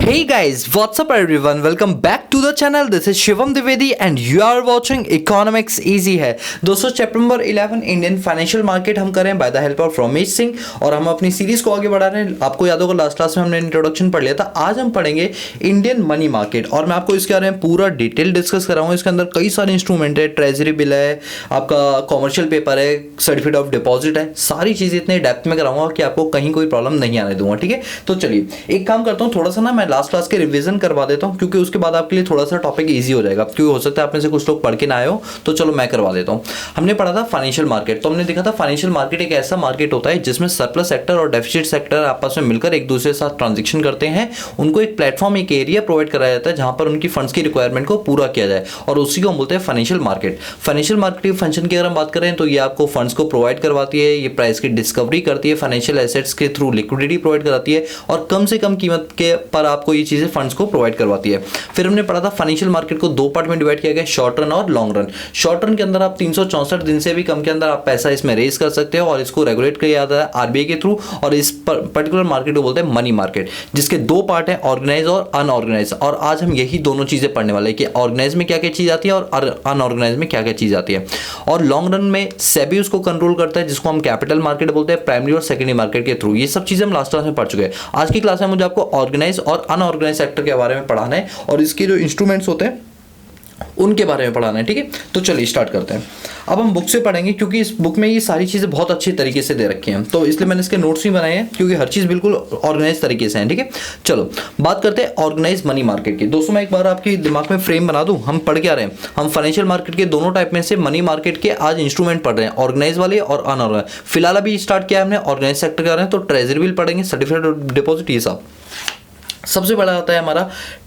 Hey guys, what's up everyone? Welcome back to the channel. This is Shivam Dwivedi and you are watching Economics Easy है। दोस्तों chapter number 11 Indian financial market हम करें by the help of Ramesh Singh और हम अपनी series को आगे बढ़ा रहे हैं। आपको याद होगा लास्ट क्लास में हमने इंट्रोडक्शन पढ़ लिया था। आज हम पढ़ेंगे इंडियन मनी मार्केट और मैं आपको इसके बारे में पूरा डिटेल डिस्कस कराऊंगा। इसके अंदर कई सारे इंस्ट्रूमेंट है, ट्रेजरी बिल है, आपका कॉमर्शियल पेपर है, सर्टिफिकेट ऑफ डिपॉजिट है, सारी चीजें इतने डेप्थ में कराऊंगा कि आपको कहीं कोई प्रॉब्लम नहीं आने दूंगा। ठीक है, तो चलिए एक काम करता हूँ, थोड़ा सा ना मैं लास्ट क्लास के रिवीजन करवा देता हूँ क्योंकि उसके बाद आपके लिए थोड़ा सा टॉपिक इजी हो जाएगा। क्योंकि हो सकता है आप में से कुछ लोग पढ़ के ना आए हो, तो चलो मैं करवा देता हूँ। हमने पढ़ा था फाइनेंशियल मार्केट, तो हमने देखा था फाइनेंशियल मार्केट एक ऐसा मार्केट होता है जिसमें सरप्लस सेक्टर और डेफिसिट सेक्टर आपस में मिलकर एक दूसरे के साथ ट्रांजेक्शन करते हैं। उनको एक प्लेटफॉर्म, एक एरिया प्रोवाइड कराया जाता है जहां पर उनकी फंड्स की रिक्वायरमेंट को पूरा किया जाए और उसी को हम बोलते हैं फाइनेंशियल मार्केट। फाइनेंशियल मार्केट के फंक्शन की अगर हम बात करें तो ये आपको फंड्स को प्रोवाइड करवाती है, ये प्राइस की डिस्कवरी करती है, फाइनेंशियल एसेट्स के थ्रू लिक्विडिटी प्रोवाइड कराती है और कम से कम कीमत के पर आपको ये चीजें फंड्स को प्रोवाइड करवाती है। फिर हमने पढ़ा था फाइनेंशियल मार्केट को दो पार्ट में डिवाइड किया गया, शॉर्ट रन और लॉन्ग रन। शॉर्ट रन के अंदर आप 364 दिन से भी कम के अंदर आप पैसा इसमें रेज कर सकते हो और इसको रेगुलेट किया जाता है आरबीआई के थ्रू। और इस पर्टिकुलर मार्केट को बोलते हैं मनी मार्केट, जिसके दो पार्ट है, ऑर्गेनाइज और अनऑर्गेनाइज। और आज हम यही दोनों चीजें पढ़ने वाले हैं कि ऑर्गेनाइज में क्या क्या चीज आती है और अनऑर्गेनाइज में क्या क्या चीज आती है। और लॉन्ग रन में सेबी उसको कंट्रोल करता है, जिसको हम कैपिटल मार्केट बोलते हैं, प्राइमरी और सेकेंडरी मार्केट के थ्रू। ये सब चीजें हम लास्ट क्लास में पढ़ चुके हैं। आज की क्लास में मुझे आपको ऑर्गेनाइज और अनऑर्गेनाइज सेक्टर के बारे में पढ़ाना है और इसके जो इंस्ट्रूमेंट्स होते हैं उनके बारे में पढ़ाना है। ठीक है, तो चलिए स्टार्ट करते हैं। अब हम बुक से पढ़ेंगे क्योंकि इस बुक में ये सारी चीज़ें बहुत अच्छी तरीके से दे रखी हैं, तो इसलिए मैंने इसके नोट्स भी बनाए हैं क्योंकि हर चीज़ बिल्कुल ऑर्गेनाइज तरीके से है। ठीक है, चलो बात करते हैं ऑर्गेनाइज मनी मार्केट की। दोस्तों मैं एक बार आपके दिमाग में फ्रेम बना दूं, हम पढ़ क्या रहे हैं। हम फाइनेंशियल मार्केट के दोनों टाइप में से मनी मार्केट के आज इंस्ट्रूमेंट पढ़ रहे हैं, ऑर्गेनाइज वाले और अनऑर्गेनाइज। फिलहाल अभी स्टार्ट किया हमने ऑर्गेनाइज सेक्टर कर रहे हैं, तो ट्रेजरी बिल पढ़ेंगे, सर्टिफिकेट ऑफ डिपॉजिट, ये सब। सबसे बड़ा आता है हमारा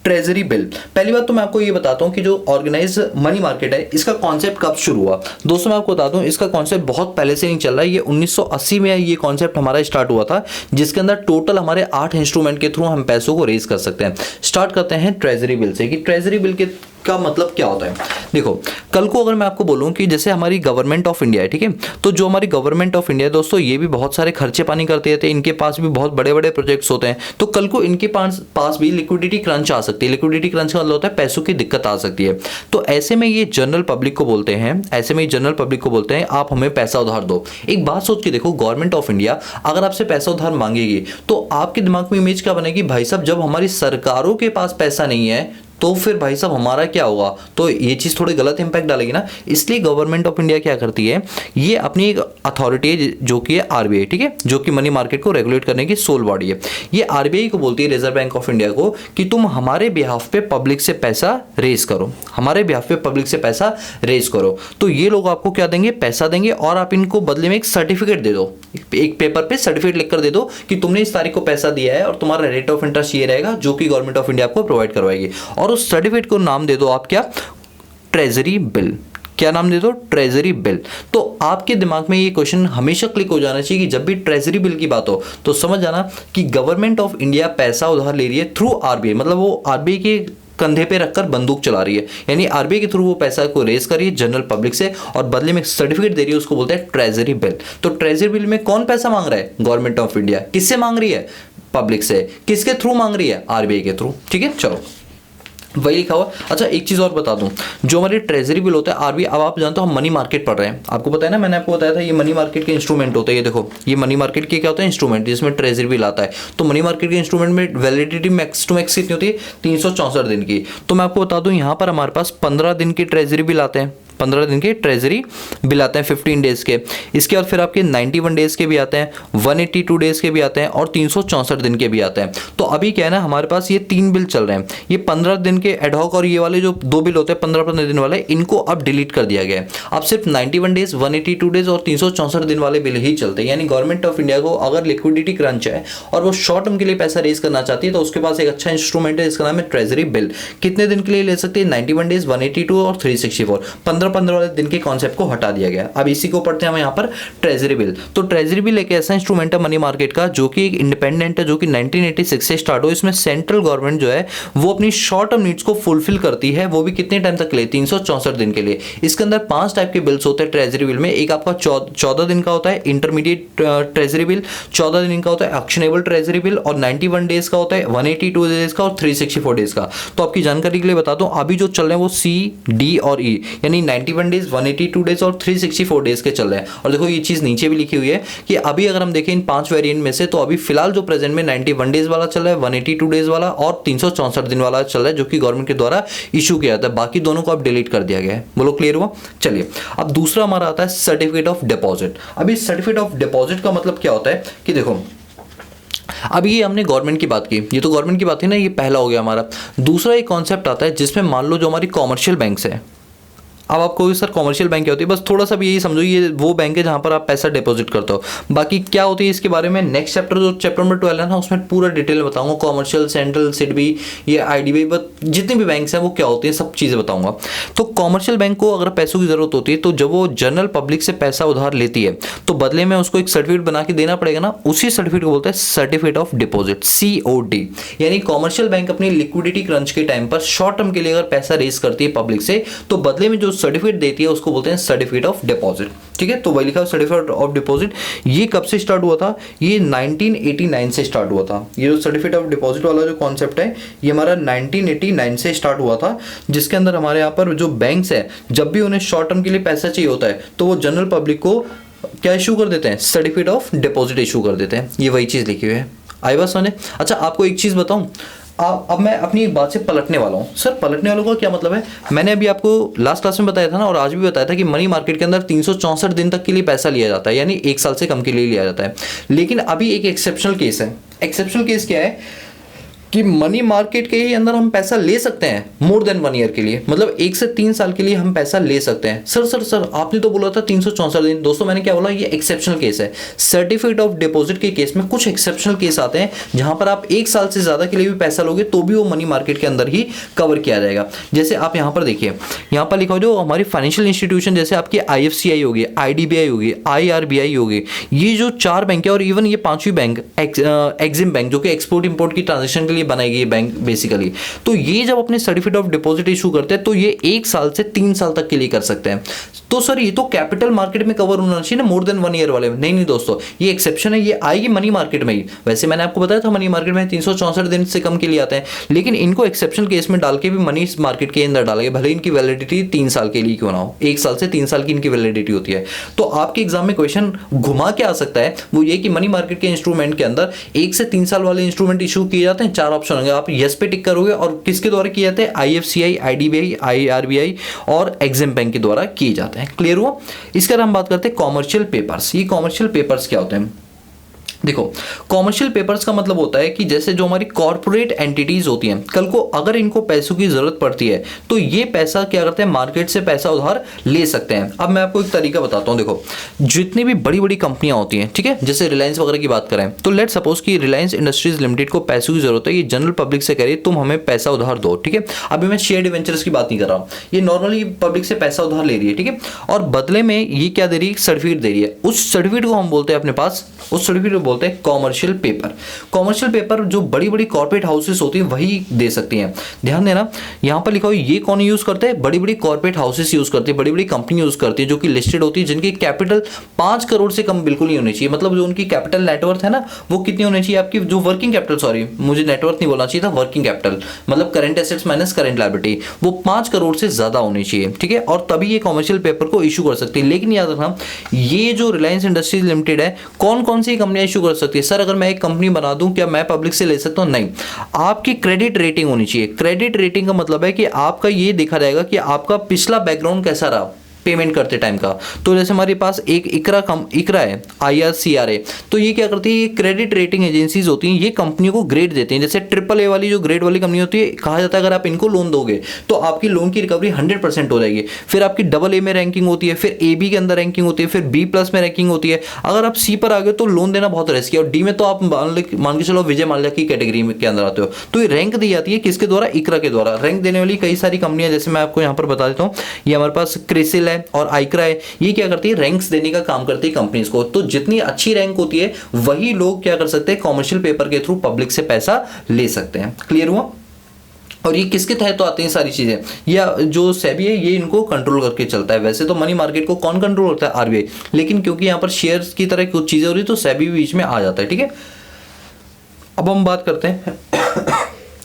ट्रेजरी बिल। पहली बात तो मैं आपको ये बताता हूँ कि जो ऑर्गेनाइज मनी मार्केट है इसका कॉन्सेप्ट कब शुरू हुआ। दोस्तों मैं आपको बता दूं इसका कॉन्सेप्ट बहुत पहले से नहीं चल रहा है। ये 1980 में ये कॉन्सेप्ट हमारा स्टार्ट हुआ था, जिसके अंदर टोटल हमारे 8 इंस्ट्रूमेंट के थ्रू हम पैसों को रेज कर सकते हैं। स्टार्ट करते हैं ट्रेजरी बिल से कि ट्रेजरी बिल के का मतलब क्या होता है। देखो कल को अगर मैं आपको बोलूं कि जैसे हमारी गवर्नमेंट ऑफ इंडिया है, ठीक है, तो जो हमारी गवर्नमेंट ऑफ इंडिया है दोस्तों, ये भी बहुत सारे खर्चे पानी करते रहते हैं, इनके पास भी बहुत बड़े बड़े प्रोजेक्ट्स होते हैं। तो कल को इनके पास भी लिक्विडिटी क्रंच आ सकती है। लिक्विडिटी क्रंच का मतलब होता है पैसों की दिक्कत आ सकती है। तो ऐसे में ये जनरल पब्लिक को बोलते हैं, आप हमें पैसा उधार दो। एक बात सोच के देखो, गवर्नमेंट ऑफ इंडिया अगर आपसे पैसा उधार मांगेगी तो आपके दिमाग में इमेज क्या बनेगी, भाई साहब जब हमारी सरकारों के पास पैसा नहीं है तो फिर भाई साहब हमारा क्या होगा। तो ये चीज़ थोड़ी गलत इंपैक्ट डालेगी ना। इसलिए गवर्नमेंट ऑफ इंडिया क्या करती है, ये अपनी एक अथॉरिटी है जो कि है आरबीआई, ठीक है, जो कि मनी मार्केट को रेगुलेट करने की सोल बॉडी है। ये आरबीआई को बोलती है, रिजर्व बैंक ऑफ इंडिया को, कि तुम हमारे बिहाफ पे पब्लिक से पैसा रेज करो, हमारे बिहाफ पे पब्लिक से पैसा रेज करो। तो ये लोग आपको क्या देंगे, पैसा देंगे और आप इनको बदले में एक सर्टिफिकेट दे दो, एक पेपर पे सर्टिफिकेट लिखकर दे दो कि तुमने इस तारीख को पैसा दिया है और तुम्हारा रेट ऑफ इंटरेस्ट ये रहेगा, जो कि गवर्नमेंट ऑफ इंडिया आपको प्रोवाइड करवाएगी। और उस सर्टिफिकेट को नाम दे दो आप क्या, ट्रेजरी बिल। क्या नाम दे दो, ट्रेजरी बिल। तो आपके दिमाग में ये क्वेश्चन हमेशा क्लिक हो जाना चाहिए कि जब भी ट्रेजरी बिल की बात हो तो समझ जाना कि गवर्नमेंट ऑफ इंडिया पैसा उधार ले रही है थ्रू आरबीआई, मतलब वो आरबीआई के कंधे पे रखकर बंदूक चला रही है, यानी आरबीआई के थ्रू वो पैसा को रेज कर रही है जनरल पब्लिक से और बदले में सर्टिफिकेट दे रही है, उसको बोलते हैं ट्रेजरी बिल। तो ट्रेजरी बिल में कौन पैसा मांग रहा है, गवर्नमेंट ऑफ इंडिया। किससे मांग रही है, पब्लिक से। किसके थ्रू मांग रही है, आरबीआई के थ्रू। ठीक है, चलो वही लिखा हुआ। अच्छा एक चीज और बता दूं, जो हमारे ट्रेजरी बिल होता है आरबीआई, अब आप जानते हो हम मनी मार्केट पढ़ रहे हैं, आपको पता है ना, मैंने आपको बताया था ये मनी मार्केट के इंस्ट्रूमेंट होते हैं। ये देखो ये मनी मार्केट के क्या होता है, इंस्ट्रूमेंट, जिसमें ट्रेजरी बिल आता है। तो मनी मार्केट के इंस्ट्रूमेंट में वैलिडिटी मैक्स टू मैक्स कितनी होती है, 364 दिन की। तो मैं आपको बता दूं यहाँ पर हमारे पास 15 दिन के ट्रेजरी बिल आते हैं, 15 दिन के ट्रेजरी बिल आते हैं 15 डेज के। इसके बाद फिर आपके 91 डेज के भी आते हैं, 182 डेज के भी आते हैं और 364 दिन के भी आते हैं। तो अभी क्या है ना, हमारे पास ये 3 बिल चल रहे हैं, ये 15 दिन के एडहॉक और ये वाले जो 2 बिल होते हैं 15 दिन वाले, इनको अब डिलीट कर दिया गया है। अब सिर्फ 91 डेज, 182 डेज और 364 दिन वाले बिल ही चलते हैं। यानी गवर्नमेंट ऑफ इंडिया को अगर लिक्विडिटी क्रंच है और वो शॉर्ट टर्म के लिए पैसा रेज करना चाहती है तो उसके पास एक अच्छा इंस्ट्रूमेंट है, इसका नाम है ट्रेजरी बिल। कितने दिन के लिए ले सकते हैं, 91 डेज, 182 और 364, 15 15 वाले दिन के कॉन्सेप्ट को हटा दिया गया। अब इसी को पढ़ते हैं हम यहाँ पर ट्रेजरी बिल। तो ट्रेजरी बिल एक ऐसा इंस्ट्रूमेंट है मनी मार्केट का जो कि एक इंडिपेंडेंट है, जो कि 1986 से स्टार्ट हो। इसमें सेंट्रल गवर्नमेंट जो है वो अपनी शॉर्ट टर्म नीड्स को फुलफिल करती है, वो भी कितने टाइम तक के लिए, 364 दिन के लिए। इसके अंदर 5 टाइप के बिल्स होते हैं ट्रेजरी बिल में। एक आपका 14 दिन का होता है इंटरमीडिएट ट्रेजरी बिल, 14 दिन का होता है एक्शनेबल ट्रेजरी बिल, और 91 डेज का होता है, 182 डेज का और 364 डेज का। तो आपकी जानकारी के लिए बता दूं, अभी जो चल रहे हैं वो सी, डी और ई, यानी 91 डेज, 182 डेज और 364 डेज के चल रहे हैं। और देखो ये चीज नीचे भी लिखी हुई है कि अभी अगर हम देखें इन 5 वेरिएंट में से, तो अभी फिलहाल जो प्रेजेंट में 91 डेज वाला चल रहा है, 182 डेज वाला और 364 दिन वाला चल रहा है, जो कि गवर्नमेंट के द्वारा इशू किया जाता है। बाकी दोनों को अब डिलीट कर दिया गया है। बोलो क्लियर हुआ? चलिए अब दूसरा हमारा आता है सर्टिफिकेट ऑफ डिपॉजिट। अभी सर्टिफिकेट ऑफ डिपॉजिट का मतलब क्या होता है कि देखो, अब ये हमने गवर्नमेंट की बात की, ये तो गवर्नमेंट की बात है ना, ये पहला हो गया हमारा। दूसरा एक कॉन्सेप्ट आता है जिसमें मान लो जो हमारी कॉमर्शियल बैंक्स है। अब आपको भी सर कॉमर्शियल बैंक क्या होती है, बस थोड़ा सा भी यही समझो, ये वो बैंक है जहां पर आप पैसा डिपॉजिट करते हो। बाकी क्या होती है इसके बारे में नेक्स्ट चैप्टर, जो चैप्टर नंबर 12 है ना, उसमें पूरा डिटेल बताऊंगा। कॉमर्शियल, सेंट्रल, सिडबी, ये आईडीबी, जितने भी बैंक्स हैं वो क्या होती है, सब चीज़ें बताऊंगा। तो कॉमर्शियल बैंक को अगर पैसों की जरूरत होती है, तो जब वो जनरल पब्लिक से पैसा उधार लेती है, तो बदले में उसको एक सर्टिफिकेट बना के देना पड़ेगा ना, उसी सर्टिफिकेट को बोलते हैं सर्टिफिकेट ऑफ डिपॉजिट, COD। यानी कॉमर्शियल बैंक अपनी लिक्विडिटी क्रंच के टाइम पर शॉर्ट टर्म के लिए अगर पैसा रेज करती है पब्लिक से, तो बदले में जो सर्टिफिकेट देती है उसको बोलते हैं सर्टिफिकेट ऑफ डिपॉजिट। ठीक है, तो वही लिखा सर्टिफिकेट ऑफ डिपॉजिट। ये कब से स्टार्ट हुआ था? ये 1989 से स्टार्ट हुआ था। ये जो सर्टिफिकेट ऑफ डिपॉजिट वाला जो कॉन्सेप्ट है, ये हमारा 1989 से स्टार्ट हुआ था, जिसके अंदर हमारे यहाँ पर जो बैंक्स है, जब भी उन्हें शॉर्ट टर्म के लिए पैसा चाहिए होता है, तो वो जनरल पब्लिक को क्या इशू कर देते हैं? सर्टिफिकेट ऑफ डिपॉजिट इशू कर देते हैं। ये वही चीज लिखी हुई है। आई बात समझे? अच्छा, आपको एक चीज बताऊं, अब मैं अपनी एक बात से पलटने वाला हूँ। सर पलटने वालों का क्या मतलब है? मैंने अभी आपको लास्ट क्लास में बताया था ना, और आज भी बताया था कि मनी मार्केट के अंदर 364 दिन तक के लिए पैसा लिया जाता है, यानी 1 साल से कम के लिए लिया जाता है। लेकिन अभी एक एक्सेप्शनल केस है। एक्सेप्शनल केस क्या है कि मनी मार्केट के ही अंदर हम पैसा ले सकते हैं मोर देन 1 ईयर के लिए, मतलब 1 से 3 साल के लिए हम पैसा ले सकते हैं। सर आपने तो बोला था 364 दिन। दोस्तों मैंने क्या बोला, ये एक्सेप्शनल केस है। सर्टिफिकेट ऑफ डिपॉजिट के केस में कुछ एक्सेप्शनल केस आते हैं जहां पर आप 1 साल से ज्यादा के लिए भी पैसा लोगे तो भी वो मनी मार्केट के अंदर ही कवर किया जाएगा। जैसे आप यहाँ पर देखिए, यहाँ पर लिखा हो जो हमारी फाइनेंशियल इंस्टीट्यूशन, जैसे आपकी IFCI होगी, IDBI होगी, IRBI होगी, ये जो 4 बैंक है, और इवन ये 5वीं बैंक एक्जिम बैंक, जो कि एक्सपोर्ट इंपोर्ट की ट्रांजेक्शन के लिए बनाई गई बैंक बेसिकली, तो ये जब अपने सर्टिफिकेट ऑफ डिपॉजिट इशू करते हैं, तो ये 1 साल से 3 साल तक के लिए कर सकते हैं। तो सर ये तो कैपिटल मार्केट में कवर होना चाहिए ना, मोर देन 1 ईयर वाले में। नहीं दोस्तों, ये एक्सेप्शन है, ये आएगी मनी मार्केट में ही। वैसे मैंने आपको बताया था मनी मार्केट में 364 दिन से कम के लिए आते हैं, लेकिन इनको एक्सेप्शन केस में डाल के भी मनी मार्केट के अंदर डालेंगे, भले इनकी वैलिडिटी 3 साल के लिए क्यों ना हो। 1 साल से 3 साल की इनकी वैलिडिटी होती है। तो आपके एग्जाम में क्वेश्चन घुमा के आ सकता है, वो ये कि मनी मार्केट के इंस्ट्रूमेंट के अंदर 1 से 3 साल वाले इंस्ट्रूमेंट इशू किए जाते हैं। 4 ऑप्शन होंगे, आप यस पे टिक करोगे, और किसके द्वारा किए जाते हैं? IFCI, IDBI, IRBI और एक्सिम बैंक के द्वारा किए जाते हैं। क्लियर हुआ? इसके बाद हम बात करते हैं कॉमर्शियल पेपर्स। ये कॉमर्शियल पेपर्स क्या होते हैं? देखो, कॉमर्शियल पेपर्स का मतलब होता है कि जैसे जो हमारी कॉर्पोरेट एंटिटीज होती हैं, कल को अगर इनको पैसों की जरूरत पड़ती है, तो ये पैसा क्या करते हैं? मार्केट से पैसा उधार ले सकते हैं। अब मैं आपको एक तरीका बताता हूं। देखो, जितनी भी बड़ी बड़ी कंपनियां होती हैं, ठीक है, जैसे रिलायंस वगैरह की बात करें, तो लेट सपोज कि रिलायंस इंडस्ट्रीज लिमिटेड को पैसों की जरूरत है, ये जनरल पब्लिक से कह रही है तुम हमें पैसा उधार दो, ठीक है। अभी मैं शेयर डिवेंचर्स की बात नहीं कर रहा हूं, ये नॉर्मली पब्लिक से पैसा उधार ले रही है, ठीक है, और बदले में ये क्या दे रही है? सर्टिफिकेट दे रही है। उस सर्टिफिकेट को हम बोलते हैं अपने पास, उस सर्टिफिकेट को बोलते हैं कॉमर्शियल पेपर। कॉमर्शियल पेपर जो बड़ी बड़ी कॉर्पोरेट हाउसेस होती है वही दे सकती हैं। ध्यान देना, यहां पर लिखा हो ये कौन यूज करते हैं? बड़ी बड़ी कॉर्पोरेट हाउसेस यूज करती है, बड़ी बड़ी कंपनी यूज करती है, जो कि लिस्टेड होती है, जिनकी कैपिटल 5 करोड़ से कम बिल्कुल नहीं होनी चाहिए। मतलब जो उनकी कैपिटल नेटवर्थ है ना, वो कितनी होनी चाहिए? आपकी जो वर्किंग कैपिटल, सॉरी मुझे नेटवर्थ नहीं बोलना चाहिए था, वर्किंग कैपिटल मतलब current assets minus current liability, वो 5 करोड़ से ज्यादा होनी चाहिए, ठीक है, और तभी ये कॉमर्शियल पेपर को इशू कर सकती है। लेकिन याद रखना, ये जो रिलायंस इंडस्ट्रीज लिमिटेड है, कौन कौन सी कंपनियां इशू कर सकती है? सर अगर मैं एक कंपनी बना दूं, क्या मैं पब्लिक से ले सकता हूं? नहीं, आपकी क्रेडिट रेटिंग होनी चाहिए। क्रेडिट रेटिंग का मतलब है कि आपका ये देखा जाएगा कि आपका पिछला बैकग्राउंड कैसा रहा, पेमेंट करते टाइम का। तो जैसे हमारे पास एक इकरा है, IRCRA, तो ये क्या करती है, ये क्रेडिट रेटिंग एजेंसीज होती हैं, ये कंपनियों को ग्रेड देते हैं। जैसे AAA वाली जो ग्रेड वाली कंपनी होती है, कहा जाता है अगर आप इनको लोन दोगे तो आपकी लोन की रिकवरी 100% हो जाएगी। फिर आपकी AA में रैंकिंग होती है, फिर AB के अंदर रैंकिंग होती है, फिर B+ में रैंकिंग होती है। अगर आप C पर आ गए तो लोन देना बहुत रिस्की है, और D में तो आप मान के चलो विजय माल्या की कैटेगरी के अंदर आते हो। तो ये रैंक दी जाती है किसके द्वारा, इकरा के द्वारा। रैंक देने वाली कई सारी कंपनियां, जैसे मैं आपको यहाँ पर बता देता हूँ, ये हमारे पास क्रिसिल है और आइक्रा है, ये क्या करती है, रैंक्स देने का काम करती है कंपनीज को। तो जितनी अच्छी रैंक होती है वही लोग क्या कर सकते हैं, कॉमर्शियल पेपर के थ्रू पब्लिक से पैसा ले सकते हैं। क्लियर हुआ? और ये किसके तहत तो आती हैं सारी चीजें, या जो सेबी है ये इनको कंट्रोल करके चलता है। वैसे तो मनी मार्केट को कौन कंट्रोल करता है, RBI, लेकिन क्योंकि यहाँ पर शेयर्स की तरह कुछ चीजें हो रही है तो सेबी भी बीच में आ जाता है। ठीक है, अब हम बात करते हैं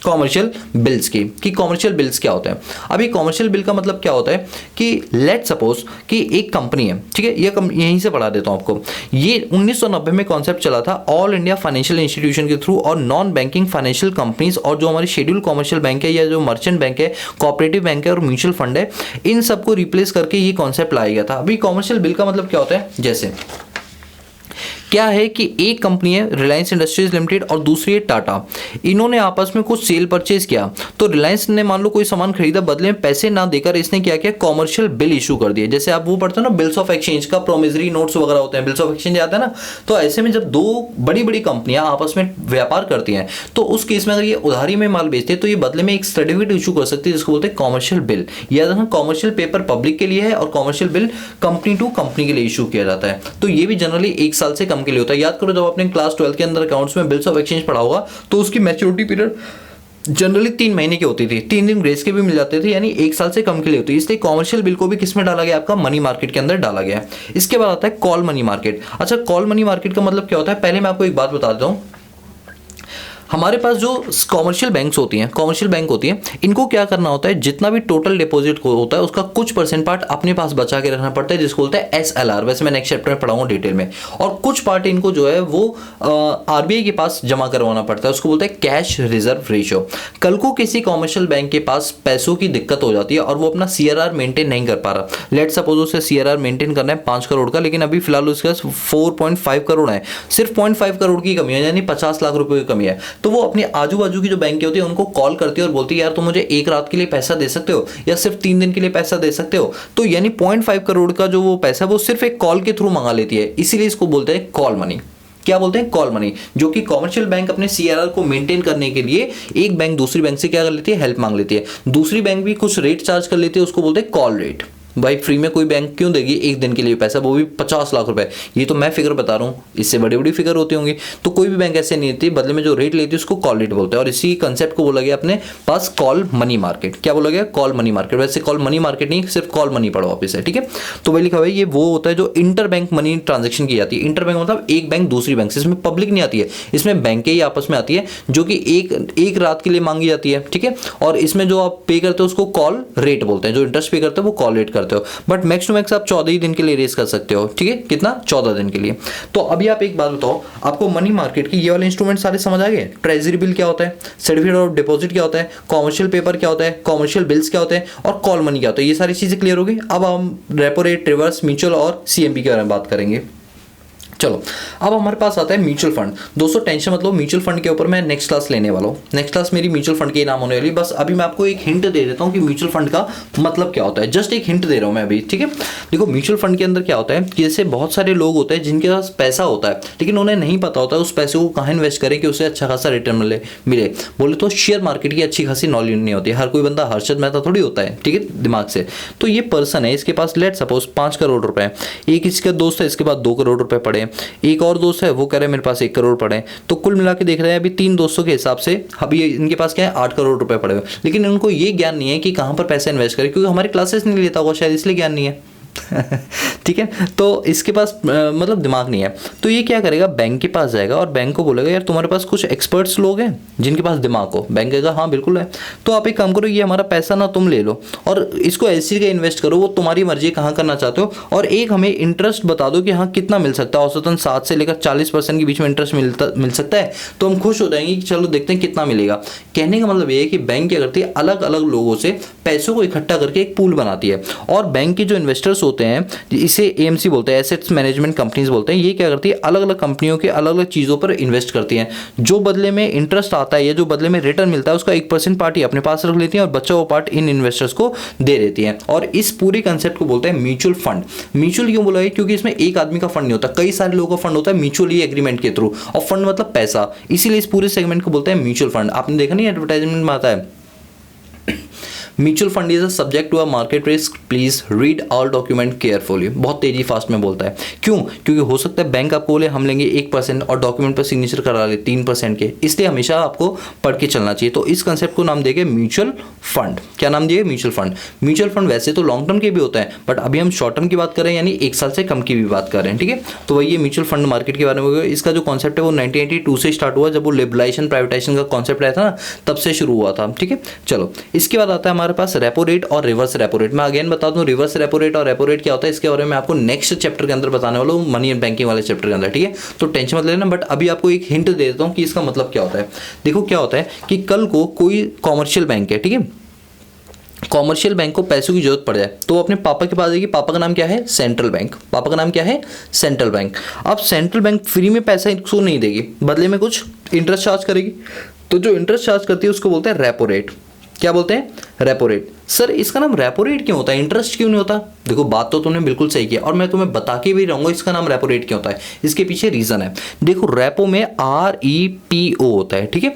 कॉमर्शियल बिल्स की, कि कॉमर्शियल बिल्स क्या होते हैं। अभी कॉमर्शियल बिल का मतलब क्या होता है कि लेट सपोज कि एक कंपनी है, ठीक है, ये यहीं से पढ़ा देता हूं आपको। ये 1990 में कॉन्सेप्ट चला था ऑल इंडिया फाइनेंशियल इंस्टीट्यूशन के थ्रू, और नॉन बैंकिंग फाइनेंशियल कंपनीज और जो हमारी शेड्यूल कॉमर्शियल बैंक है, या जो मर्चेंट बैंक है, कोऑपरेटिव बैंक है और म्यूचुअल फंड है, इन सबको रिप्लेस करके ये कॉन्सेप्ट लाया गया था। अभी कॉमर्शियल बिल का मतलब क्या होता है, जैसे क्या है कि एक कंपनी है रिलायंस इंडस्ट्रीज लिमिटेड और दूसरी है टाटा, इन्होंने आपस में कुछ सेल परचेज किया। तो रिलायंस ने मान लो कोई सामान खरीदा, बदले में पैसे ना देकर इसने क्या किया, कॉमर्शियल बिल इशू कर दिए। जैसे आप वो पढ़ते हो ना, बिल्स ऑफ एक्सचेंज का प्रोमिसरी नोट्स वगैरह होते हैं, बिल्स ऑफ एक्सचेंज आता है ना। तो ऐसे में जब दो बड़ी बड़ी कंपनियां आपस में व्यापार करती हैं, तो उस केस में अगर ये उधारी में माल बेचते हैं तो ये बदले में एक सर्टिफिकेट इशू कर सकती है, जिसको बोलते हैं कॉमर्शियल बिल। याद रखना, कॉमर्शियल पेपर पब्लिक के लिए है और commercial bill company to company के लिए इशू किया जाता है। तो ये भी जनरली 1 साल से कम के लिए होता है। याद करो, जब आपने क्लास 12 के अंदर अकाउंट्स में बिल्स ऑफ एक्सचेंज पढ़ा होगा तो उसकी मैच्योरिटी पीरियड जनरली 3 महीने की होती थी, 3 दिन ग्रेस के भी मिल जाते थे, यानी 1 साल से कम के लिए होती है। इसलिए कॉमर्शियल बिल को भी किसमें डाला गया, आपका मनी मार्केट के अंदर डाला गया है। इसके बाद आता है कॉल मनी मार्केट। अच्छा, कॉल मनी मार्केट का मतलब क्या होता है, पहले मैं आपको एक बात बता देता हूँ। हमारे पास जो कॉमर्शियल बैंक्स होती हैं, कॉमर्शियल बैंक होती हैं, इनको क्या करना होता है, जितना भी टोटल डिपॉजिट होता है उसका कुछ % पार्ट अपने पास बचा के रखना पड़ता है, जिसको बोलते हैं SLR। वैसे मैं नेक्स्ट चैप्टर में पढ़ाऊंगा डिटेल में। और कुछ पार्ट इनको जो है वो RBI के पास जमा करवाना पड़ता है, उसको बोलते हैं कैश रिजर्व रेशियो। कल को किसी कॉमर्शियल बैंक के पास पैसों की दिक्कत हो जाती है और वो अपना CRR मेंटेन नहीं कर पा रहा, लेट सपोज उसे CRR मेंटेन करना है 5 करोड़ का, लेकिन अभी फिलहाल उसके पास 4.5 करोड़ है, सिर्फ 0.5 करोड़ की कमी है, यानी 50 लाख रुपए की कमी है। तो वो अपने आजू बाजू की जो बैंक होती है उनको कॉल करती है और बोलती है यार तुम मुझे एक रात के लिए पैसा दे सकते हो या सिर्फ 3 दिन के लिए पैसा दे सकते हो। तो यानी 0.5 करोड़ का जो वो पैसा वो सिर्फ एक कॉल के थ्रू मंगा लेती है, इसीलिए इसको बोलते हैं कॉल मनी। क्या बोलते हैं, कॉल मनी। जो कि कॉमर्शियल बैंक अपने CRR को मेंटेन करने के लिए एक बैंक दूसरी बैंक से क्या कर लेती है, हेल्प मांग लेती है। दूसरी बैंक भी कुछ रेट चार्ज कर लेती है, उसको बोलते हैं कॉल रेट। भाई फ्री में कोई बैंक क्यों देगी एक दिन के लिए पैसा, वो भी 50 लाख रुपए। ये तो मैं फिगर बता रहा हूँ, इससे बड़ी बड़ी फिगर होती होंगी। तो कोई भी बैंक ऐसे नहीं देती, बदले में जो रेट लेती है उसको कॉल रेट बोलते हैं। और इसी कंसेप्ट को बोला गया अपने पास कॉल मनी मार्केट। क्या बोला गया, कॉल मनी मार्केट। वैसे कॉल मनी मार्केट नहीं, सिर्फ कॉल मनी पढ़ो वापिस है, ठीक है। तो वही लिखा हुआ है, ये वो होता है जो इंटर बैंक मनी ट्रांजेक्शन की जाती है। इंटर बैंक मतलब एक बैंक दूसरी बैंक से, इसमें पब्लिक नहीं आती है, इसमें बैंक ही आपस में आती है, जो कि एक रात के लिए मांगी जाती है, ठीक है। और इसमें जो आप पे करते हो उसको कॉल रेट बोलते हैं, जो इंटरेस्ट पे करते हो वो कॉल रेट करते हो। बट मैक्स टू मैक्स आप 14 ही दिन के लिए रेस कर सकते हो, ठीक है। कितना, 14 दिन के लिए। तो अभी आप एक बात बताओ, आपको मनी मार्केट की ये वाले इंस्ट्रूमेंट सारे समझ आ गए। ट्रेजरी बिल क्या होता है, सर्टिफिकेट ऑफ डिपॉजिट क्या होता है, कॉमर्शियल पेपर क्या होता है, कॉमर्शियल बिल्स क्या होते हैं और कॉल मनी क्या होता है, ये सारी चीजें क्लियर हो गई। अब हम रेपो रेट, रिवर्स, म्यूचुअल और CMP के बारे में बात करेंगे। चलो, अब हमारे पास आता है म्यूचुअल फंड। दोस्तों टेंशन मतलब म्यूचुअल फंड के ऊपर मैं नेक्स्ट क्लास लेने वाला हूँ। नेक्स्ट क्लास मेरी म्यूचुअल फंड के नाम होने वाली। बस अभी मैं आपको एक हिंट दे देता हूँ कि म्यूचुअल फंड का मतलब क्या होता है। जस्ट एक हिंट दे रहा हूँ मैं अभी, ठीक है। देखो म्यूचुअल फंड के अंदर क्या होता है कि जैसे बहुत सारे लोग होते हैं जिनके पास पैसा होता है, लेकिन उन्हें नहीं पता होता है उस पैसे को कहाँ इन्वेस्ट करें कि उसे अच्छा खासा रिटर्न मिले। बोले तो शेयर मार्केट की अच्छी खासी नॉलेज नहीं होती। हर कोई बंदा हर्षद मेहता थोड़ी होता है, ठीक है, दिमाग से। तो ये पर्सन है, इसके पास लेट सपोज 5 करोड़ रुपए, एक इसका दोस्त है इसके पास 2 करोड़ रुपए पड़े, एक और दोस्त है वो कह रहे हैं मेरे पास 1 करोड़ पड़े। तो कुल मिला के देख रहे हैं अभी 3 दोस्तों के हिसाब से अभी इनके पास क्या है, 8 करोड़ रुपए पड़े हुए। लेकिन उनको ये ज्ञान नहीं है कि कहां पर पैसा इन्वेस्ट करें, क्योंकि हमारी क्लासेस नहीं लेता होगा शायद, इसलिए ज्ञान नहीं है। ठीक है, तो इसके पास मतलब दिमाग नहीं है। तो ये क्या करेगा, बैंक के पास जाएगा और बैंक को बोलेगा यार तुम्हारे पास कुछ एक्सपर्ट्स लोग हैं जिनके पास दिमाग हो। बैंक कहेगा हाँ बिल्कुल है। तो आप एक काम करो, ये हमारा पैसा ना तुम ले लो और इसको ऐसी जगह इन्वेस्ट करो, वो तुम्हारी मर्जी कहाँ करना चाहते हो, और एक हमें इंटरेस्ट बता दो कि हाँ कितना मिल सकता है। औसतन 7 से लेकर 40% के बीच में इंटरेस्ट मिल सकता है। तो हम खुश हो जाएंगे कि चलो देखते हैं कितना मिलेगा। कहने का मतलब ये है कि बैंक क्या करती है, अलग अलग लोगों से पैसों को इकट्ठा करके एक पूल बनाती है, और बैंक के जो इन्वेस्टर्स होते हैं, इसे एएमसी बोलते हैं, एसेट्स मैनेजमेंट कंपनीज बोलते हैं। ये क्या करती है, अलग अलग कंपनियों के अलग अलग चीज़ों पर इन्वेस्ट करती हैं। जो बदले में इंटरेस्ट आता है या जो बदले में रिटर्न मिलता है उसका 1% पार्ट ही अपने पास रख लेती हैं और बचा हुआ पार्ट इन इन्वेस्टर्स को दे देती हैं। और इस पूरे कंसेप्ट को बोलते हैं म्यूचुअल फंड। म्यूचुअल क्यों बोला है, क्योंकि इसमें एक आदमी का फंड नहीं होता, कई सारे लोगों का फंड होता है म्यूचुअली एग्रीमेंट के थ्रू, और फंड मतलब पैसा, इसीलिए इस पूरे सेगमेंट को बोलते हैं म्यूचुअल फंड। आपने देखा नहीं एडवर्टाइजमेंट में आता है mutual fund is a subject to a market risk, please read all document carefully. बहुत तेजी फास्ट में बोलता है। क्यों, क्योंकि हो सकता है बैंक आपको बोले हम लेंगे 1% और डॉक्यूमेंट पर सिग्नेचर करा ले 3% के, इसलिए हमेशा आपको पढ़ के चलना चाहिए। तो इस कंसेप्ट को नाम देंगे म्यूचुअल फंड। क्या नाम दिए, म्यूचुअल फंड। म्यूचुअल फंड वैसे तो लॉन्ग टर्म के भी होता है, बट अभी हम शॉर्ट टर्म की बात कर रहे हैं, यानी 1 साल से कम की भी बात कर रहे हैं, ठीक है। तो वही ये म्यूचुअल फंड मार्केट के बारे में। इसका जो कॉन्सेप्ट है वो 1982 से स्टार्ट हुआ, जब वो लिबरलाइजेशन प्राइवेटाइजेशन का कॉन्सेप्ट आया था ना, तब से शुरू हुआ था, ठीक है। चलो, इसके बाद आता है हमारे पास रेपो रेट और रिवर्स रेपो रेट। मैं अगेन बता दूं रिवर्स रेपो रेट और रेपो रेट क्या होता है, इसके बारे में आपको नेक्स्ट चैप्टर के अंदर बताने वाला हूं, मनी एंड बैंकिंग वाले चैप्टर के अंदर, ठीक है। तो टेंशन मत लेना, बट अभी आपको एक हिंट दे देता हूं कि इसका मतलब क्या होता है। देखो क्या होता है कि कल को कोई कॉमर्शियल बैंक है, ठीक है, कॉमर्शियल बैंक को पैसों की जरूरत पड़ जाए तो वो अपने पापा के पास जाएगी। पापा का नाम क्या है, सेंट्रल बैंक। पापा का नाम क्या है, सेंट्रल बैंक। अब सेंट्रल बैंक फ्री में पैसा इसको नहीं देगी, बदले में कुछ इंटरेस्ट चार्ज करेगी। तो जो इंटरेस्ट चार्ज करती है उसको बोलते हैं रेपो रेट। क्या बोलते हैं, रेपो रेट। सर इसका नाम रेपो रेट क्यों होता है, इंटरेस्ट क्यों नहीं होता? देखो बात तो तुमने बिल्कुल सही किया और मैं तुम्हें बता के भी रहूंगा इसका नाम रेपो रेट क्यों होता है। इसके पीछे रीजन है। देखो रेपो में REPO होता है, ठीक है।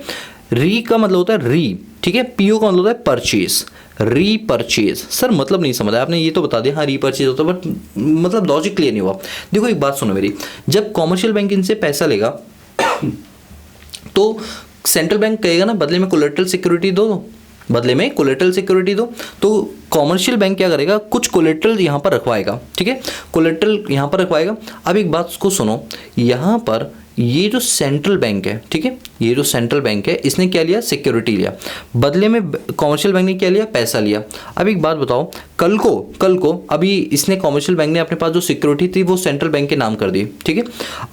री का मतलब होता है री, ठीक है। PO का मतलब होता है परचेज, रीपरचेज। सर मतलब नहीं समझा आपने, ये तो बता दिया हाँ रीपरचेज होता है, बट मतलब लॉजिक क्लियर नहीं हुआ। देखो एक बात सुनो मेरी, जब कॉमर्शियल बैंक इनसे पैसा लेगा तो सेंट्रल बैंक कहेगा ना बदले में कोलेटरल सिक्योरिटी दो, बदले में कोलेटरल सिक्योरिटी दो। तो कॉमर्शियल बैंक क्या करेगा, कुछ कोलेटरल यहाँ पर रखवाएगा, ठीक है, कोलेटरल यहाँ पर रखवाएगा। अब एक बात को सुनो, यहाँ पर ये जो सेंट्रल बैंक है, ठीक है, ये जो सेंट्रल बैंक है इसने क्या लिया, सिक्योरिटी लिया, बदले में कॉमर्शियल बैंक ने क्या लिया, पैसा लिया। अब एक बात बताओ, कल को अभी इसने कॉमर्शियल बैंक ने अपने पास जो सिक्योरिटी थी वो सेंट्रल बैंक के नाम कर दी, ठीक है।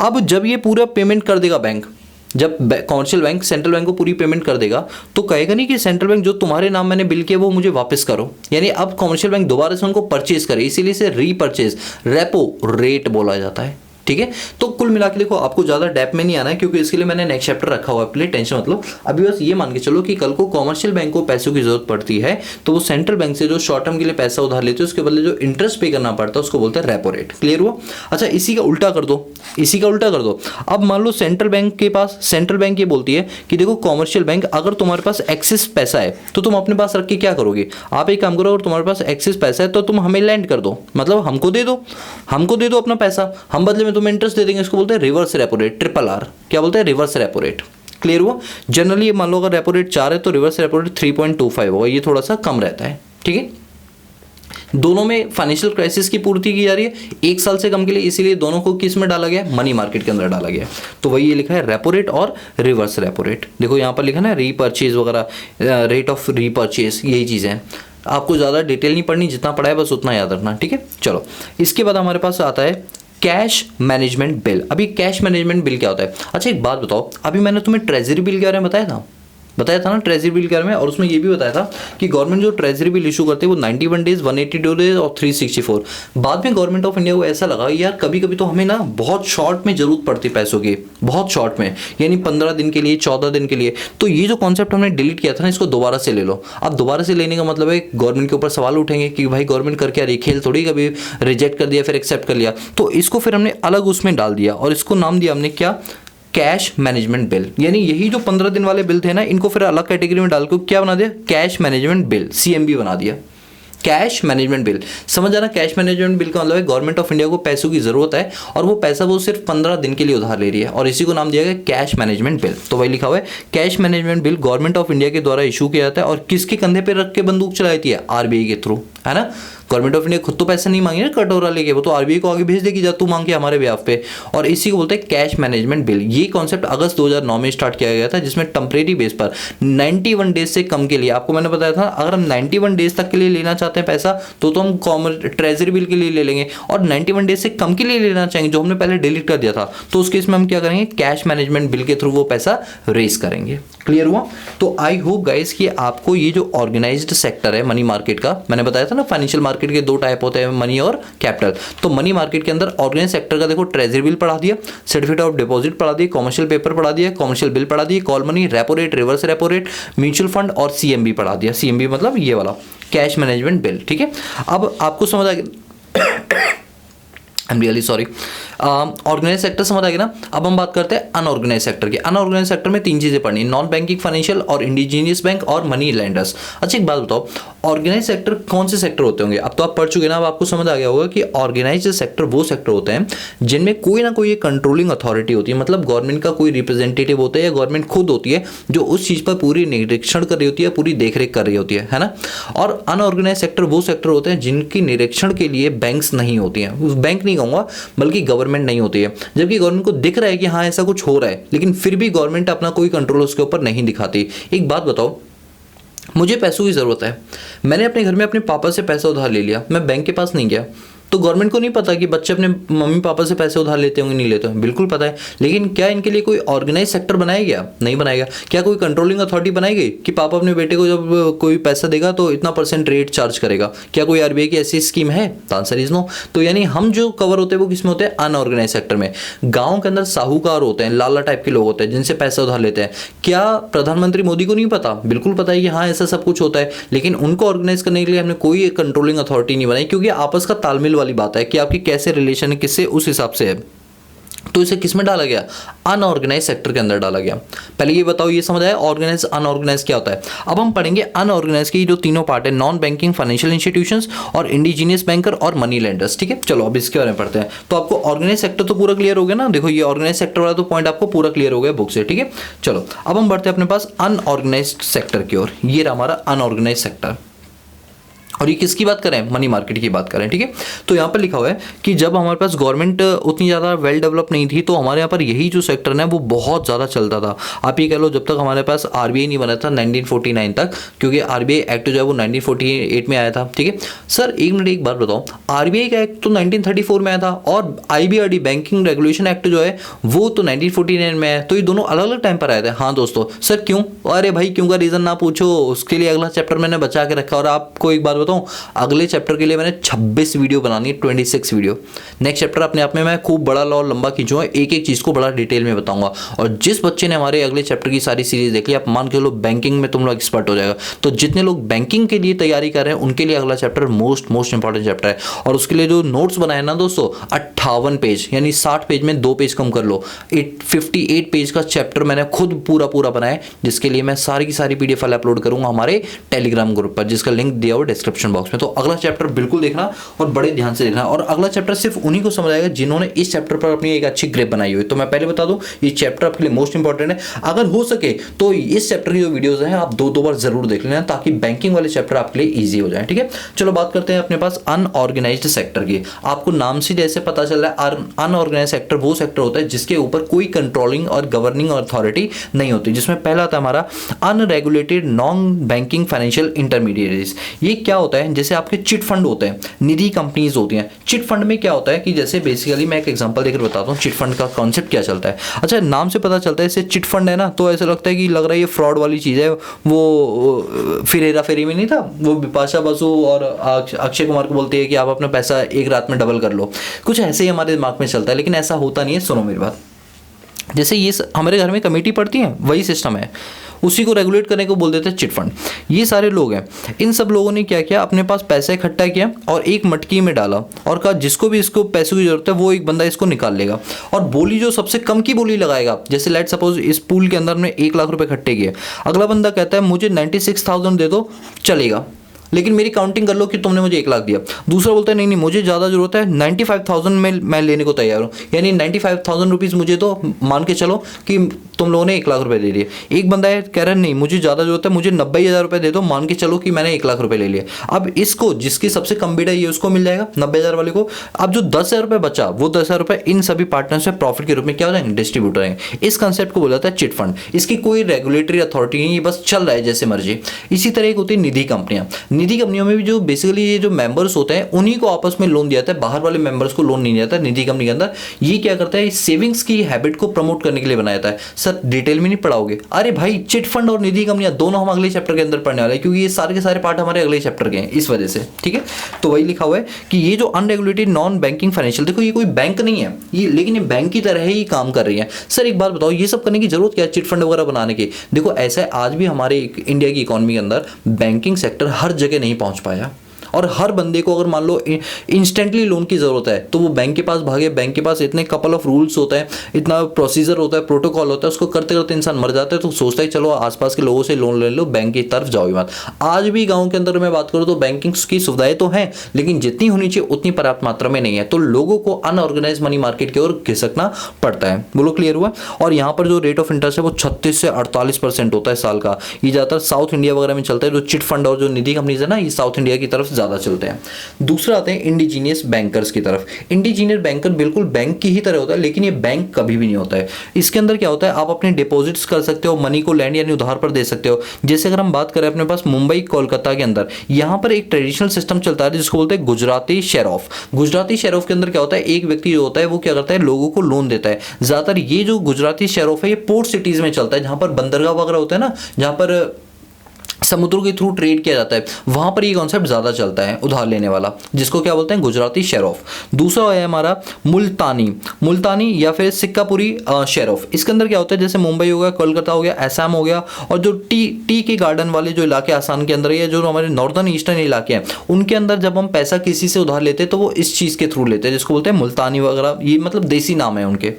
अब जब ये पूरा पेमेंट कर देगा बैंक, जब कॉमर्शियल बैंक सेंट्रल बैंक को पूरी पेमेंट कर देगा तो कहेगा नहीं कि सेंट्रल बैंक जो तुम्हारे नाम मैंने बिल किया वो मुझे वापस करो, यानी अब कॉमर्शियल बैंक दोबारा से उनको परचेज करे, इसीलिए इसे रीपरचेज रेपो रेट बोला जाता है, ठीक है। तो कुल मिला के देखो आपको ज्यादा डेप्थ में नहीं आना है क्योंकि इसके लिए मैंने नेक्स्ट चैप्टर रखा हुआ है, प्लीज टेंशन मत लो। अभी बस ये मान के चलो कि कल को कॉमर्शियल बैंक को पैसों की जरूरत पड़ती है तो वो सेंट्रल बैंक से जो शॉर्ट टर्म के लिए पैसा उधार लेते हैं उसके बदले जो इंटरेस्ट पे करना पड़ता है उसको बोलते हैं रेपो रेट। क्लियर हुआ? अच्छा इसी का उल्टा कर दो, इसी का उल्टा कर दो। अब मान लो सेंट्रल बैंक के पास, सेंट्रल बैंक ये बोलती है कि देखो कॉमर्शियल बैंक अगर तुम्हारे पास एक्सेस पैसा है तो तुम अपने पास रख के क्या करोगे, आप एक काम करो, अगर तुम्हारे पास एक्सेस पैसा है तो तुम हमें लैंड कर दो, मतलब हमको दे दो, हमको दे दो अपना पैसा, हम बदले में तुम्हें इंटरेस्ट दे देंगे। इसको बोलते हैं रिवर्स रेपो रेट, RRR। क्या बोलते हैं, रिवर्स रेपो रेट। क्लियर हुआ? जनरली मान लो अगर रेपो रेट 4 है तो रिवर्स रेपो रेट 3.25 होगा, ये थोड़ा सा कम रहता है, ठीक है। दोनों में फाइनेंशियल क्राइसिस की पूर्ति की जा रही है 1 साल से कम के लिए, इसीलिए दोनों को किस में डाला गया, मनी मार्केट के अंदर डाला गया। तो वही ये लिखा है रेपो रेट और रिवर्स रेपो रेट। देखो यहाँ पर लिखा है रीपरचेज वगैरह, रेट ऑफ रीपरचेज, यही चीजें हैं। आपको ज्यादा डिटेल नहीं पढ़नी, जितना पढ़ा है बस उतना याद रखना, ठीक है। चलो इसके बाद हमारे पास आता है कैश मैनेजमेंट बिल। अभी कैश मैनेजमेंट बिल क्या होता है? अच्छा एक बात बताओ, अभी मैंने तुम्हें ट्रेजरी बिल के बारे में बताया था ना, ट्रेजरी बिल के बारे में, और उसमें ये भी बताया था कि गवर्नमेंट जो ट्रेजरी बिल इशू करते हैं वो 91 डेज, 182 डेज और 364। बाद में गवर्नमेंट ऑफ इंडिया को ऐसा लगा यार कभी कभी तो हमें ना बहुत शॉर्ट में जरूरत पड़ती पैसों की, बहुत शॉर्ट में, यानी 15 दिन के लिए, 14 दिन के लिए। तो ये जो कॉन्सेप्ट हमने डिलीट किया था ना, इसको दोबारा से ले लो। अब दोबारा से लेने का मतलब है गवर्नमेंट के ऊपर सवाल उठेंगे कि भाई गवर्नमेंट कर क्या रही, खेल थोड़ी, कभी रिजेक्ट कर दिया फिर एक्सेप्ट कर लिया। तो इसको फिर हमने अलग उसमें डाल दिया और इसको नाम दिया हमने क्या, कैश मैनेजमेंट बिल। यानी यही जो 15 दिन वाले बिल थे ना, इनको फिर अलग कैटेगरी में डाल के क्या बना दिया, कैश मैनेजमेंट बिल, CMB बना दिया। कैश मैनेजमेंट बिल समझ आना। कैश मैनेजमेंट बिल का मतलब है गवर्नमेंट ऑफ इंडिया को पैसों की जरूरत है और वो पैसा वो सिर्फ 15 दिन के लिए उधार ले रही है और इसी को नाम दिया गया कैश मैनेजमेंट बिल। तो वही लिखा हुआ है cash management bill government of India के द्वारा इशू किया जाता है और किसके कंधे पे रख के बंदूक चलाई थी है, RBI के थ्रू, है ना। गवर्नमेंट ऑफ इंडिया खुद तो पैसा नहीं मांगे ना कटोरा लेके, वो तो RBI को आगे भेज देगी जा तू मांग के हमारे ब्याह पे, और इसी को बोलते हैं कैश मैनेजमेंट बिल। ये कॉन्सेप्ट अगस्त 2009 में स्टार्ट किया गया था, जिसमें टेम्परेरी बेस पर 91 डेज से कम के लिए, आपको मैंने बताया था अगर हम 91 डेज तक के लिए लेना चाहते हैं पैसा तो हम ट्रेजरी बिल के लिए ले लेंगे, और 91 डेज से कम के लिए लेना चाहेंगे जो हमने पहले डिलीट कर दिया था तो उस केस में हम क्या करेंगे, कैश मैनेजमेंट बिल के थ्रू वो पैसा रेज करेंगे। क्लियर हुआ? तो आई होप गाइस कि आपको ये जो ऑर्गेनाइज्ड सेक्टर है मनी मार्केट का, मैंने बताया था ना फाइनेंशियल मार्केट के दो टाइप होते हैं, मनी और कैपिटल। तो मनी मार्केट के अंदर ऑर्गेनाइज सेक्टर का देखो ट्रेजरी बिल पढ़ा दिया, सर्टिफिकेट ऑफ डिपॉजिट पढ़ा दिया, कॉमर्शियल पेपर पढ़ा दिया, कॉमर्शियल बिल पढ़ा दिया, call money, repo rate, reverse repo rate, mutual fund और सीएमबी पढ़ा दिया। सीएमबी मतलब ये वाला कैश मैनेजमेंट बिल, ठीक है। अब आपको समझ आ गया, I am really sorry, organise sector समझ आ गया ना। अब हम बात करते हैं अनऑर्गेनाइज सेक्टर की। अनऑर्गेनाइज सेक्टर में तीन चीजें पढ़नी, नॉन बैंकिंग फाइनेंशियल और इंडिजीनियस बैंक और मनी लेंडर्स। अच्छा एक बात बताओ, ऑर्गेनाइज सेक्टर कौन से सेक्टर होते होंगे? अब तो आप पढ़ चुके ना, अब आपको समझ आ गया होगा कि ऑर्गेनाइज सेक्टर वो सेक्टर होते हैं जिनमें कोई ना कोई कंट्रोलिंग अथॉरिटी होती है, मतलब गवर्नमेंट का कोई रिप्रेजेंटेटिव होता है या गवर्नमेंट खुद होती है जो उस चीज पर पूरी निरीक्षण कर रही होती है, पूरी देखरेख कर रही होती है ना। और अनऑर्गेनाइज सेक्टर वो सेक्टर होते हैं जिनकी निरीक्षण के लिए बैंक्स नहीं होती हैं, बैंक नहीं कहूंगा बल्कि गवर्नमेंट नहीं होती है। जबकि गवर्नमेंट को दिख रहा है कि हाँ ऐसा कुछ हो रहा है, लेकिन फिर भी गवर्नमेंट अपना कोई कंट्रोल उसके ऊपर नहीं दिखाती। एक बात बताओ, मुझे पैसों की ज़रूरत है, मैंने अपने घर में अपने पापा से पैसा उधार ले लिया, मैं बैंक के पास नहीं गया, तो गवर्नमेंट को नहीं पता कि बच्चे अपने मम्मी पापा से पैसे उधार लेते होंगे नहीं लेते होंगे? बिल्कुल पता है। लेकिन क्या इनके लिए कोई ऑर्गेनाइज सेक्टर बनाया गया? नहीं बनाएगा। क्या कोई कंट्रोलिंग अथॉरिटी बनाई गई कि पापा अपने बेटे को जब कोई पैसा देगा तो इतना % रेट चार्ज करेगा? क्या कोई आरबीआई की ऐसी स्कीम है? The answer is no. तो यानी हम जो कवर होते हैं वो किसमें होते हैं? अनऑर्गेनाइज सेक्टर में। गाँव के अंदर साहूकार होते हैं, लाला टाइप के लोग होते हैं जिनसे पैसा उधार लेते हैं। क्या प्रधानमंत्री मोदी को नहीं पता? बिल्कुल पता है कि हाँ ऐसा सब कुछ होता है, लेकिन उनको ऑर्गेनाइज करने के लिए हमने कोई कंट्रोलिंग अथॉरिटी नहीं बनाई, क्योंकि आपस का तालमेल वाली बात है कि आपकी कैसे रिलेशन है किससे, उस हिसाब से है। तो इसे किस में डाला गया? अनऑर्गेनाइज सेक्टर के अंदर डाला गया। पहले ये बताओ, ये समझ आया ऑर्गेनाइज अनऑर्गेनाइज क्या होता है? अब हम पढ़ेंगे अनऑर्गेनाइज की जो तीनों पार्ट है, नॉन बैंकिंग फाइनेंशियल इंस्टीट्यूशंस और इंडिजीनियस बैंकर और मनी लेंडर्स, ठीक है। चलो अब इसके बारे में पढ़ते हैं। तो आपको ऑर्गेनाइज सेक्टर तो पूरा क्लियर हो गया ना, देखो ये ऑर्गेनाइज सेक्टर वाला तो पॉइंट आपको पूरा क्लियर हो गया बुक से, ठीक है। चलो अब हम बढ़ते हैं अपने पास अनऑर्गेनाइज सेक्टर की ओर। ये रहा हमारा अनऑर्गेनाइज सेक्टर, और ये किसकी बात करें? मनी मार्केट की बात करें, ठीक है। तो यहाँ पर लिखा हुआ है कि जब हमारे पास गवर्नमेंट उतनी ज़्यादा वेल डेवलप नहीं थी तो हमारे यहाँ पर यही जो सेक्टर है वो बहुत ज़्यादा चलता था। आप ये कह लो जब तक हमारे पास आरबीआई नहीं बना था 1949 तक, क्योंकि आरबीआई एक्ट जो है वो 1948 में आया था, ठीक है। सर एक मिनट एक बात बताओ, आरबीआई का एक्ट तो 1934 में आया था और आईबीआरडी बैंकिंग रेगुलेशन एक्ट जो है वो तो 1949 में है, तो ये दोनों अलग अलग टाइम पर आए थे। हाँ दोस्तों, सर क्यों? अरे भाई क्यों का रीज़न ना पूछो, उसके लिए अगला चैप्टर मैंने बचा के रखा। और आपको एक बात अगले चैप्टर के लिए मैंने 26 वीडियो बनानी है, 26 वीडियो। नेक्स्ट चैप्टर अपने आप में मैं खूब बड़ा और लंबा खींचूंगा, एक एक चीज को बड़ा डिटेल में बताऊंगा। और जिस बच्चे ने हमारे अगले चैप्टर की सारी सीरीज देख ली, आप मान के लो बैंकिंग में तुम लोग एक्सपर्ट हो जाएगा। तो जितने लोग बैंकिंग के लिए तैयारी कर रहे हैं उनके लिए अगला चैप्टर मोस्ट इंपॉर्टेंट चैप्टर है। और उसके लिए जो नोट्स बनाए ना दोस्तों, 58 पेज, यानी 60 पेज में 2 पेज कम कर लो, 58 पेज का चैप्टर मैंने खुद पूरा बनाया है, जिसके लिए मैं सारी की सारी PDF फाइल अपलोड करूंगा हमारे टेलीग्राम ग्रुप पर, जिसका लिंक दिया हुआ डिस्क्रिप्शन बॉक्स में। तो अगला चैप्टर बिल्कुल देखना और बड़े ध्यान से देखना। और अगला चैप्टर सिर्फ उन्हीं को समझ आएगा जिन्होंने इस चैप्टर पर अपनी एक अच्छी ग्रिप बनाई हुई है। तो मैं पहले बता दूं, ये चैप्टर आपके लिए मोस्ट इंपॉर्टेंट है। अगर हो सके तो इस चैप्टर की जो वीडियोस हैं आप 2 बार जरूर देख लेना, ताकि बैंकिंग वाले चैप्टर आपके लिए ईजी हो जाए, ठीक है। चलो बात करते हैं अपने पास अनऑर्गेनाइज्ड सेक्टर की। आपको नाम से जैसे पता चल रहा है, अनऑर्गेनाइज्ड सेक्टर वो सेक्टर होता है जिसके ऊपर कोई कंट्रोलिंग और गवर्निंग अथॉरिटी नहीं होती। जिसमें पहला आता है हमारा unregulated non banking financial intermediaries. ये क्या होता है? जैसे आपके चिट फंड होते हैं, निधि कंपनीज होती हैं। चिट फंड में क्या होता है कि जैसे बेसिकली मैं एक एग्जांपल देकर बताता हूँ चिट फंड का कॉन्सेप्ट क्या चलता है। अच्छा नाम से पता चलता है इसे चिट फंड है ना, तो ऐसा लगता है कि लग रहा है ये फ्रॉड वाली चीज़ है। वो फिर हेरा फेरी में नहीं था, वो बिपाशा बसु और अक्षय कुमार को बोलती है कि आप अपना पैसा एक रात में डबल कर लो, कुछ ऐसे ही हमारे दिमाग में चलता है, लेकिन ऐसा होता नहीं है। सुनो मेरी बात, जैसे ये हमारे घर में कमेटी पड़ती है, वही सिस्टम है, उसी को रेगुलेट करने को बोल देते हैं चिट फंड। ये सारे लोग हैं, इन सब लोगों ने क्या किया, अपने पास पैसा इकट्ठा किया और एक मटकी में डाला और कहा जिसको भी इसको पैसों की जरूरत है वो एक बंदा इसको निकाल लेगा। और बोली जो सबसे कम की बोली लगाएगा, जैसे लेट सपोज इस पूल के अंदर में 1 लाख रुपए इकट्ठे किए, अगला बंदा कहता है मुझे 96,000 दे दो, चलेगा, लेकिन मेरी काउंटिंग कर लो कि तुमने मुझे 1 लाख दिया। दूसरा बोलता है नहीं मुझे ज़्यादा जरूरत है, 95,000 में मैं लेने को तैयार हूँ, यानी 95,000 रुपीज़ मुझे तो मान के चलो कि तुम लोगों ने 1 लाख रुपए दे दिए। एक बंदा है कह रहा है नहीं मुझे ज़्यादा जरूरत है, मुझे 90,000 रुपये दे दो, मान के चलो कि मैंने 1 लाख रुपये ले लिए। अब इसको जिसकी सबसे कम बिड है ये उसको मिल जाएगा 90,000 वाले को। अब जो 10,000 रुपये बचा वो 10,000 रुपये इन सभी पार्टनर्स में प्रॉफिट के रूप में क्या हो जाएंगे, डिस्ट्रीब्यूट रहेंगे। इस कंसेप्ट को बोला जाता है चिट फंड। इसकी कोई रेगुलेटरी अथॉरिटी नहीं, बस चल रहा है जैसे मर्जी। इसी तरह एक होती है निधि कंपनियां। निधि कंपनियों में भी जो बेसिकली ये जो मेंबर्स होते हैं उन्हीं को आपस में लोन दिया जाता है, बाहर वाले मेंबर्स को लोन नहीं दिया जाता निधि कंपनी के अंदर। ये क्या करता है, सेविंग्स की हैबिट को प्रमोट करने के लिए बनाया जाता है। सर डिटेल में नहीं पढ़ाओगे? अरे भाई चिट फंड और निधि कंपनियां दोनों हम अगले चैप्टर के अंदर पढ़ने वाले हैं, क्योंकि ये सारे के सारे पार्ट हमारे अगले चैप्टर के हैं इस वजह से, ठीक है। तो वही लिखा हुआ है कि ये जो अनरेगुलेटेड नॉन बैंकिंग फाइनेंशियल, देखो ये कोई बैंक नहीं है ये, लेकिन ये बैंक की तरह ही काम कर रही है। सर एक बात बताओ, ये सब करने की जरूरत क्या है चिट फंड वगैरह बनाने की? देखो ऐसा है, आज भी हमारे इंडिया की इकोनॉमी के अंदर बैंकिंग सेक्टर हर जगह नहीं पहुंच पाया, और हर बंदे को अगर मान लो इंस्टेंटली लोन की जरूरत है तो वो बैंक के पास भागे। बैंक के पास इतने कपल ऑफ रूल्स होते हैं, इतना प्रोसीजर होता है, प्रोटोकॉल होता है, उसको करते करते इंसान मर जाता है। तो सोचता है चलो आसपास के लोगों से लोन ले लो, बैंक की तरफ जाओ ही मत। आज भी गाँव के अंदर मैं बात करूँ तो बैंकिंग की सुविधाएं तो हैं, लेकिन जितनी होनी चाहिए उतनी पर्याप्त मात्रा में नहीं है। तो लोगों को अनऑर्गेनाइज मनी मार्केट की ओर घिसकना पड़ता है। बोलो क्लियर हुआ? और यहाँ पर जो रेट ऑफ इंटरेस्ट है वो 36 से 48% होता है साल का। ये ज़्यादातर साउथ इंडिया वगैरह में चलता है। जो चिट फंड और जो निधि कंपनीज है ना, ये साउथ इंडिया की तरफ ज़्यादा चलते हैं। दूसरा आते हैं इंडिजीनियस बैंकर्स की तरफ। इंडिजीनियस बैंकर बिल्कुल बैंक की ही तरह होता है, लेकिन ये बैंक कभी भी नहीं होता है। इसके अंदर क्या होता है, आप अपने डिपॉजिट्स कर सकते हो, मनी को लैंड यानी उधार पर दे सकते हो। जैसे अगर हम बात करें अपने पास मुंबई कोलकाता के अंदर, यहाँ पर एक ट्रेडिशनल सिस्टम चलता है जिसको बोलते हैं Gujarati share of. Gujarati share of के अंदर क्या होता है, एक व्यक्ति जो होता है वो क्या करता है, लोगों को लोन देता है। ज्यादातर ये जो गुजराती शेयर ऑफ है ये पोर्ट सिटीज में चलता है, जहां पर बंदरगाह वगैरह होता है ना, जहां पर समुद्रों के थ्रू ट्रेड किया जाता है, वहां पर ये कॉन्सेप्ट ज्यादा चलता है, उधार लेने वाला, जिसको क्या बोलते हैं गुजराती शेयर ऑफ। दूसरा है हमारा मुल्तानी या फिर सिक्कापुरी शेयर ऑफ। इसके अंदर क्या होता है, जैसे मुंबई हो गया, कोलकाता हो गया, असम हो गया, और जो टी के गार्डन वाले जो इलाके आसाम के अंदर है, जो हमारे नॉर्दर्न ईस्टर्न इलाके हैं, उनके अंदर जब हम पैसा किसी से उधार लेते हैं तो वो इस चीज के थ्रू लेते हैं, जिसको बोलते हैं मुल्तानी वगैरह। ये मतलब देसी नाम है उनके।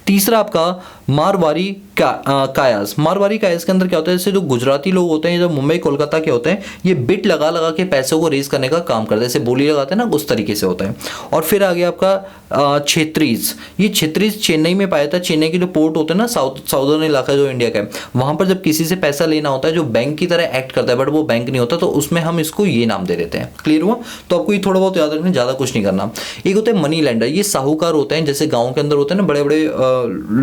तीसरा आपका मारवाड़ी कायास। मारवाड़ी कायास के अंदर क्या होता है, जैसे जो गुजराती लोग होते हैं, जो मुंबई कोलकाता के होते हैं, ये बिट लगा लगा के पैसों को रेज करने का काम करते हैं, जैसे बोली लगाते हैं ना, उस तरीके से होता है। और फिर आ गया आपका छेत्रीज। ये छेत्रीज चेन्नई में पाया था। चेन्नई के जो पोर्ट होते हैं ना, साउदर्न इलाका जो इंडिया का है, वहां पर जब किसी से पैसा लेना होता है, जो बैंक की तरह एक्ट करता है बट वो बैंक नहीं होता, तो उसमें हम इसको ये नाम दे देते हैं। क्लियर हुआ? तो आपको ये थोड़ा बहुत याद रखना, ज्यादा कुछ नहीं करना। एक होता है मनी लेंडर। ये साहूकार होते हैं, जैसे गाँव के अंदर होते हैं ना, बड़े बड़े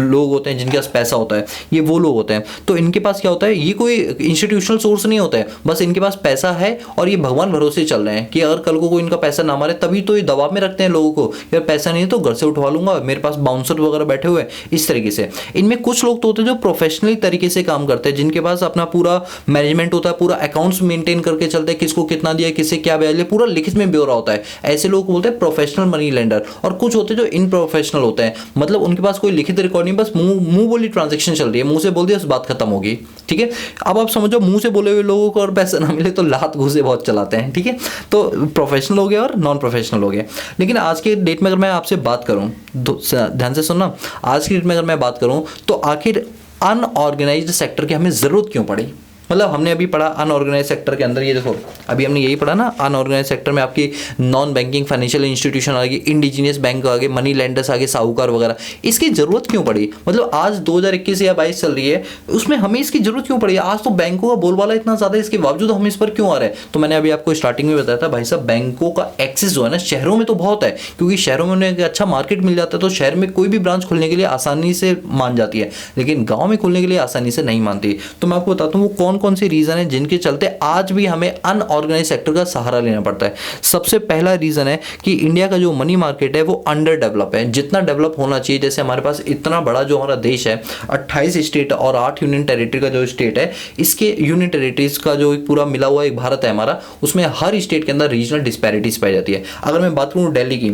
लोग होते हैं जिनके पास पैसा होता है, ये वो लोग होते हैं। तो इनके पास क्या होता है, ये कोई इंस्टीट्यूशनल सोर्स नहीं होता है, बस इनके पास पैसा है और ये भगवान भरोसे चल रहे हैं कि अगर कल को कोई इनका पैसा ना मारे, तभी तो ये दबाव में रखते हैं लोगों को, यार पैसा नहीं है तो घर से उठवा लूंगा, मेरे पास बाउंसर वगैरह बैठे हुए हैं, इस तरीके से। इनमें कुछ लोग तो होते हैं जो प्रोफेशनली तरीके से काम करते हैं, जिनके पास अपना पूरा मैनेजमेंट होता है, पूरा अकाउंट्स मेंटेन करके चलते हैं, किसको कितना दिया, किससे क्या ब्याज लिया, पूरा लिखित में ब्यौरा होता है। ऐसे लोग बोलते हैं प्रोफेशनल मनी लेंडर। और कुछ होते हैं जो इनप्रोफेशनल होते हैं, मतलब उनके पास कोई लिखित रिकॉर्ड नहीं, बस मुंह बोली ट्रांजेक्शन चल रही है, मुंह से बोल दिया, उस बात खत्म होगी। ठीक है, अब आप समझो मुंह से बोले हुए लोगों को और पैसा ना मिले तो लात घूसे बहुत चलाते हैं। ठीक है, तो प्रोफेशनल हो गया और नॉन प्रोफेशनल हो गया। लेकिन आज के डेट में अगर मैं आपसे बात करूं, ध्यान से सुनना, आज की डेट में अगर मैं बात करूं तो आखिर अनऑर्गेनाइज्ड सेक्टर की हमें जरूरत क्यों पड़ी? मतलब हमने अभी पढ़ा अनऑर्गेनाइज सेक्टर के अंदर, ये देखो अभी हमने यही पढ़ा ना, अनऑर्गेनाइज सेक्टर में आपकी नॉन बैंकिंग फाइनेंशियल इंस्टीट्यूशन आ गई, इंडिजीनियस बैंक आ गए, मनी लेंडर्स आ गए, साहूकार वगैरह। इसकी जरूरत क्यों पड़ी? मतलब आज 2021 या 22 चल रही है, उसमें हमें इसकी जरूरत क्यों पड़ी? आज तो बैंकों का बोलबाला इतना ज्यादा है, इसके बावजूद हम इस पर क्यों आ रहे हैं? तो मैंने अभी आपको स्टार्टिंग में बताया था भाई साहब, बैंकों का एक्सेस जो है ना शहरों में तो बहुत है, क्योंकि शहरों में उन्हें अच्छा मार्केट मिल जाता है, तो शहर में कोई भी ब्रांच खोलने के लिए आसानी से मान जाती है, लेकिन गाँव में खोलने के लिए आसानी से नहीं मानती। तो मैं आपको बताता हूँ वो कौन कौन सी रीजन है जिनके चलते आज भी हमें अनऑर्गेनाइज सेक्टर का सहारा लेना पड़ता है। सबसे पहला रीजन है कि इंडिया का जो मनी मार्केट है वो अंडर डेवलप है, जितना डेवलप होना चाहिए। जैसे हमारे पास इतना बड़ा जो हमारा देश है, 28 स्टेट और 8 यूनियन टेरिटरी का जो स्टेट है, इसके यूनियन टेरिटरीज का जो एक पूरा मिला हुआ एक भारत है हमारा, उसमें हर स्टेट के अंदर रीजनल डिस्पैरिटीज पाई जाती है। अगर मैं बात करूं दिल्ली की,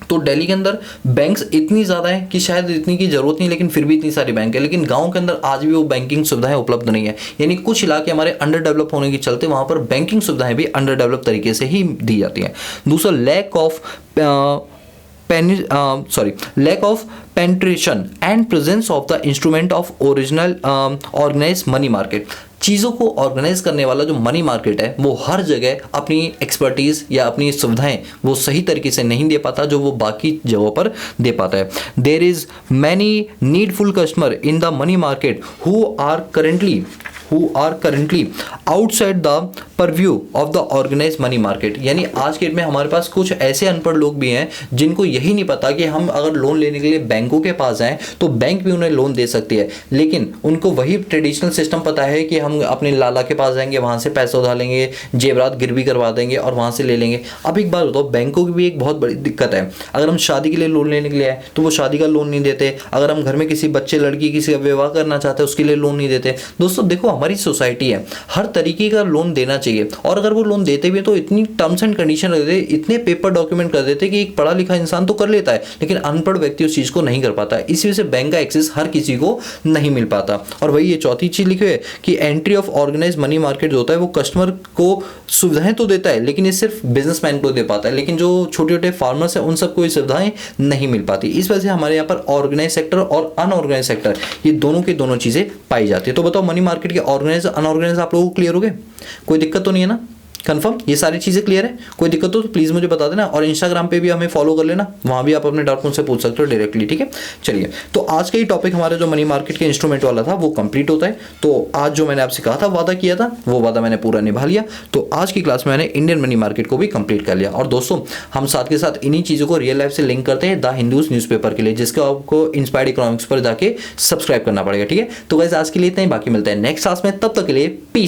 तो दिल्ली के अंदर बैंक्स इतनी ज़्यादा है कि शायद इतनी की जरूरत नहीं, लेकिन फिर भी इतनी सारी बैंक है। लेकिन गांव के अंदर आज भी वो बैंकिंग सुविधाएं उपलब्ध नहीं है, यानी कुछ इलाके हमारे अंडर डेवलप होने के चलते वहां पर बैंकिंग सुविधाएं भी अंडर डेवलप तरीके से ही दी जाती हैं। दूसरा lack of penetration and presence of the instrument of original organise money market. चीज़ों को ऑर्गेनाइज करने वाला जो मनी मार्केट है वो हर जगह अपनी एक्सपर्टीज या अपनी सुविधाएं वो सही तरीके से नहीं दे पाता जो वो बाकी जगहों पर दे पाता है। There is many needful customer in the money market who are currently who are currently outside the purview of the organise money market. यानी आज के डेट में हमारे पास कुछ ऐसे अनपढ़ लोग भी हैं जिनको यही नहीं पता कि हम अगर लोन लेने के लिए बैंकों के पास जाएं तो बैंक भी उन्हें लोन दे सकती है, लेकिन उनको वही ट्रेडिशनल सिस्टम पता है कि हम अपने लाला के पास जाएंगे, वहां से पैसा उधार लेंगे, जेवरात गिरवी करवा देंगे और वहां से ले लेंगे। अब एक बात बताओ, बैंकों की भी एक बहुत बड़ी दिक्कत है। अगर हम शादी के लिए लोन लेने के लिए आए तो वो शादी का लोन नहीं देते। अगर हम घर में किसी बच्चे लड़की किसी का विवाह करना चाहते हैं उसके लिए लोन नहीं देते। दोस्तों देखो, हमारी सोसाइटी है, हर तरीके का लोन देना चाहिए, और अगर वो लोन देते भी तो इतनी टर्म्स एंड कंडीशन रख देते, इतने पेपर डॉक्यूमेंट कर देते कि एक पढ़ा लिखा इंसान तो कर लेता है लेकिन अनपढ़ व्यक्ति उस चीज को नहीं कर पाता। इसी वजह से बैंक का एक्सेस हर किसी को नहीं मिल पाता। और वही ये चौथी चीज लिखी है कि entry of organise money market जो होता है वो कस्टमर को सुविधाएं तो देता है लेकिन ये सिर्फ बिजनेसमैन को दे पाता है, लेकिन जो छोटे छोटे फार्मर्स हैं उन सबको ये सुविधाएं नहीं मिल पाती। इस वजह से हमारे यहाँ पर ऑर्गेनाइज सेक्टर और अनऑर्गेनाइज सेक्टर ये दोनों की दोनों चीजें पाई जाती है। तो बताओ, मनी मार्केट के ऑर्गेनाइज अनऑर्गेनाइज आप लोगों को क्लियर हो गए? कोई दिक्कत तो नहीं है ना? कंफर्म ये सारी चीजें क्लियर है? कोई दिक्कत हो तो प्लीज मुझे बता देना, और इंस्टाग्राम पे भी हमें फॉलो कर लेना, वहां भी आप अपने डाउट मुझसे पूछ सकते हो डायरेक्टली, ठीक है? चलिए, तो आज का ही टॉपिक हमारा जो मनी मार्केट के इंस्ट्रूमेंट वाला था वो कंप्लीट होता है। तो आज जो मैंने आपसे कहा था, वादा किया था, वो वादा मैंने पूरा निभा लिया। तो आज की क्लास में मैंने इंडियन मनी मार्केट को भी कंप्लीट कर लिया। और दोस्तों, हम साथ के साथ इन्हीं चीजों को रियल लाइफ से लिंक करते हैं द हिंदूज न्यूज़पेपर के लिए, जिसको आपको इंस्पायर्ड इकोनॉमिक्स पर जाके सब्सक्राइब करना पड़ेगा, ठीक है? तो गाइस आज के लिए इतना ही, बाकी मिलता है नेक्स्ट क्लास में, तब तक के लिए पीस।